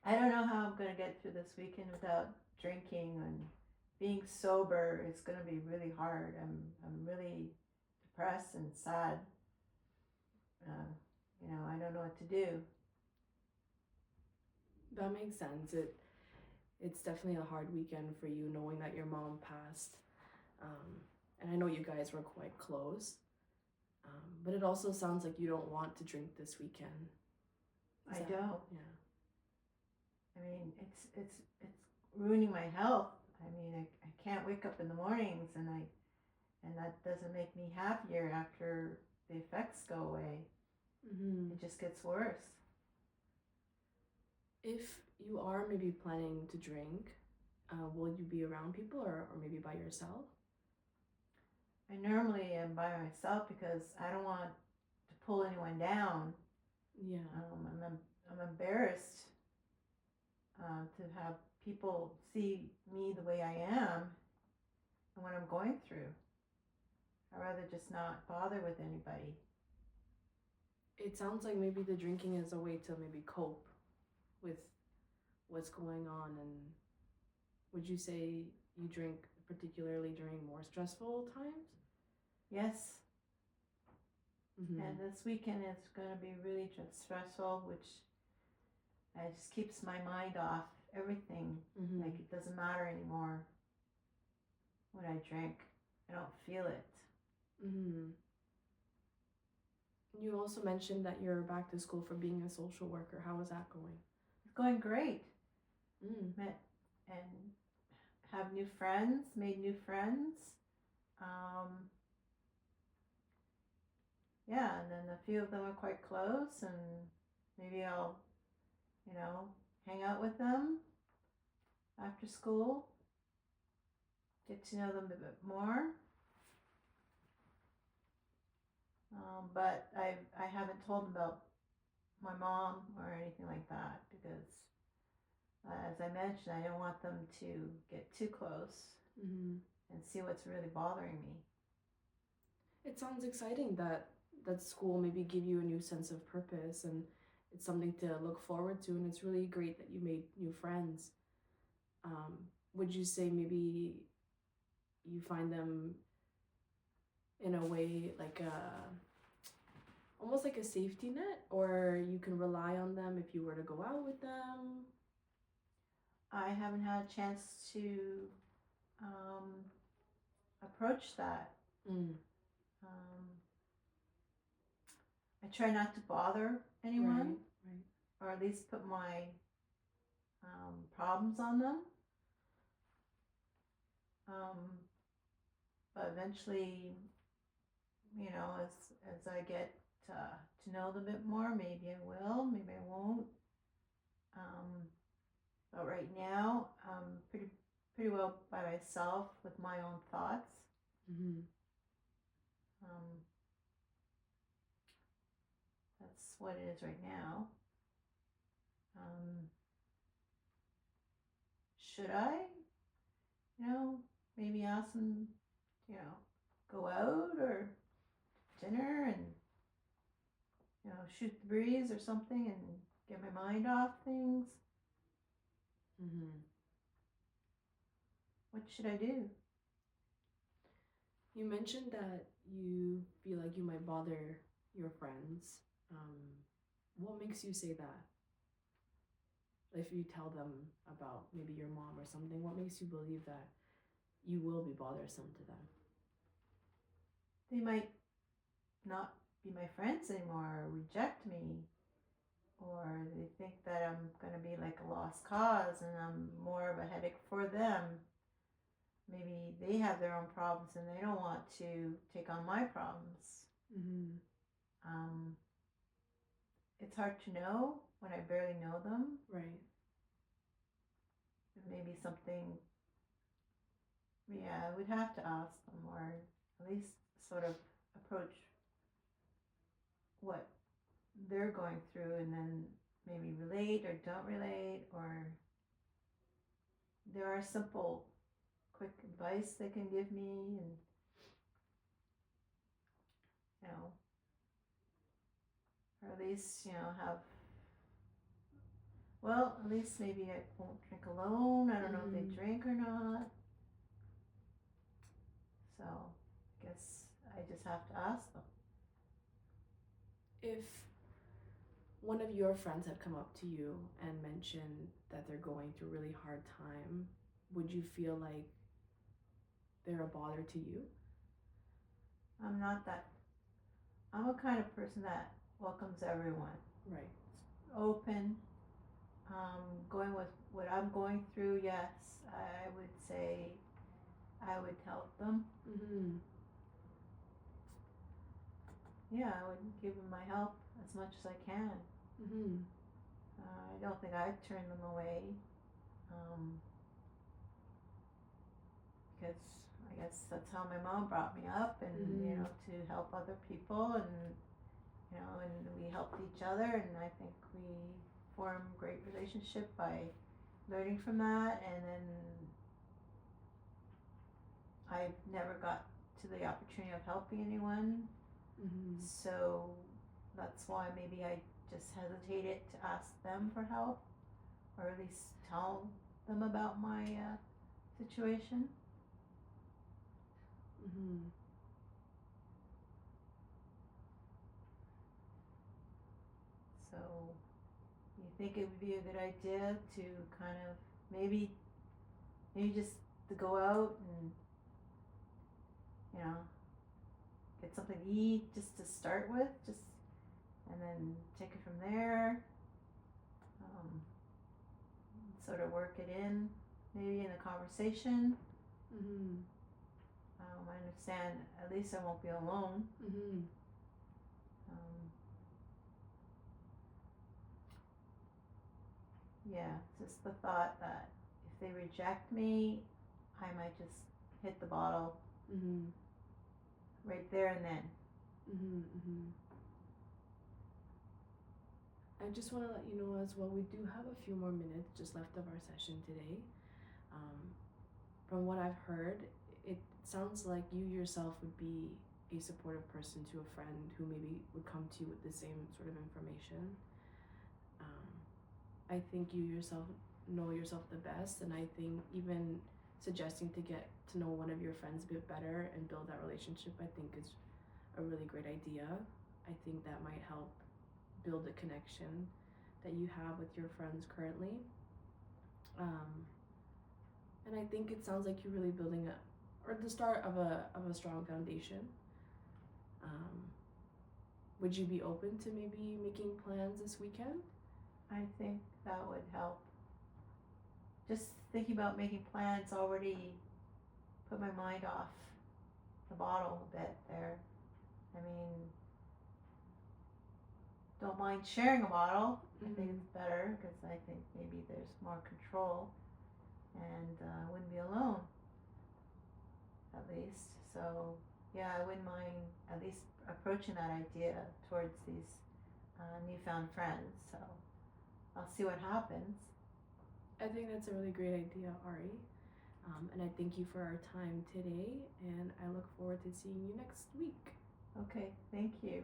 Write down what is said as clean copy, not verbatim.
I don't know how I'm gonna get through this weekend without drinking, and being sober is gonna be really hard. I'm really depressed and sad. Uh, I don't know what to do. That makes sense. It's definitely a hard weekend for you knowing that your mom passed. Um, and I know you guys were quite close. But it also sounds like you don't want to drink this weekend. Is I that, don't. yeah. I mean, it's ruining my health. I mean, I can't wake up in the mornings, and that doesn't make me happier after the effects go away. Hmm. It just gets worse. If you are maybe planning to drink, will you be around people or maybe by yourself? I normally am by myself because I don't want to pull anyone down. Yeah. I'm embarrassed to have people see me the way I am and what I'm going through. I'd rather just not bother with anybody. It sounds like maybe the drinking is a way to maybe cope with what's going on. And would you say you drink particularly during more stressful times? Yes, Mm-hmm. and this weekend is going to be really stressful, which just keeps my mind off everything. Mm-hmm. Like it doesn't matter anymore when I drink. I don't feel it. Mm-hmm. You also mentioned that you're back to school for being a social worker. How is that going? It's going great. Mm. Met and have new friends, made new friends. Um, yeah, and then a few of them are quite close, and maybe I'll, you know, hang out with them after school, get to know them a bit more. But I haven't told them about my mom or anything like that because, as I mentioned, I don't want them to get too close Mm-hmm. and see what's really bothering me. It sounds exciting that school maybe give you a new sense of purpose and it's something to look forward to, and it's really great that you made new friends. Would you say maybe you find them in a way like a almost like a safety net, or you can rely on them if you were to go out with them? I haven't had a chance to um, approach that. Mm, Um, I try not to bother right, anyone, right. or at least put my problems on them. Um, but eventually, as I get to know them a bit more, maybe I will, maybe I won't. Um, but right now, I'm pretty well by myself with my own thoughts. Mm-hmm. Um, that's what it is right now. Um, should I, you know, maybe ask them, you know, go out or dinner and shoot the breeze or something and get my mind off things? Mm-hmm. What should I do? You mentioned that you feel like you might bother your friends. What makes you say that? If you tell them about maybe your mom or something, what makes you believe that you will be bothersome to them? They might not be my friends anymore or reject me, or they think that I'm going to be like a lost cause and I'm more of a headache for them. Maybe they have their own problems and they don't want to take on my problems. Mm-hmm. Um, it's hard to know when I barely know them. Right. Maybe something, yeah, I would have to ask them, or at least sort of approach what they're going through and then maybe relate or don't relate, or there are simple quick advice they can give me, and you know, or at least have well, at least maybe I won't drink alone. I don't know if they Mm-hmm. drink or not. So I guess I just have to ask them. If one of your friends had come up to you and mentioned that they're going through a really hard time, would you feel like they're a bother to you? I'm not that, I'm a kind of person that welcomes everyone. Right. Open, going with what I'm going through, yes, I would say I would help them. Mm-hmm. Yeah, I would give them my help as much as I can. Mm-hmm. I don't think I'd turn them away, um, because I guess that's how my mom brought me up, and Mm-hmm. to help other people, and and we helped each other, and I think we formed a great relationship by learning from that, and then I never got to the opportunity of helping anyone, Mm-hmm. so that's why maybe I just hesitated to ask them for help, or at least tell them about my situation. Mm-hmm. So, you think it would be a good idea to kind of maybe just to go out and you know get something to eat just to start with, just and then take it from there. Um, Sort of work it in, maybe in the conversation. Mm-hmm. I understand. At least I won't be alone. Mm-hmm. Um, yeah, just the thought that if they reject me, I might just hit the bottle Mm-hmm. right there and then. Mm-hmm. Mm-hmm. I just want to let you know as well, we do have a few more minutes just left of our session today. Um, from what I've heard, it sounds like you yourself would be a supportive person to a friend who maybe would come to you with the same sort of information. Um, I think you yourself know yourself the best, and I think even suggesting to get to know one of your friends a bit better and build that relationship, I think is a really great idea. I think that might help build a connection that you have with your friends currently. Um, and I think it sounds like you're really building a or the start of a strong foundation. Um, would you be open to maybe making plans this weekend? I think that would help. Just thinking about making plans already put my mind off the bottle a bit there. I mean, don't mind sharing a bottle. I think Mm-hmm. it's better because I think maybe there's more control and I wouldn't be alone at least. So yeah, I wouldn't mind at least approaching that idea towards these newfound friends. So I'll see what happens. I think that's a really great idea, Ari. And I thank you for our time today, and I look forward to seeing you next week. Okay, thank you.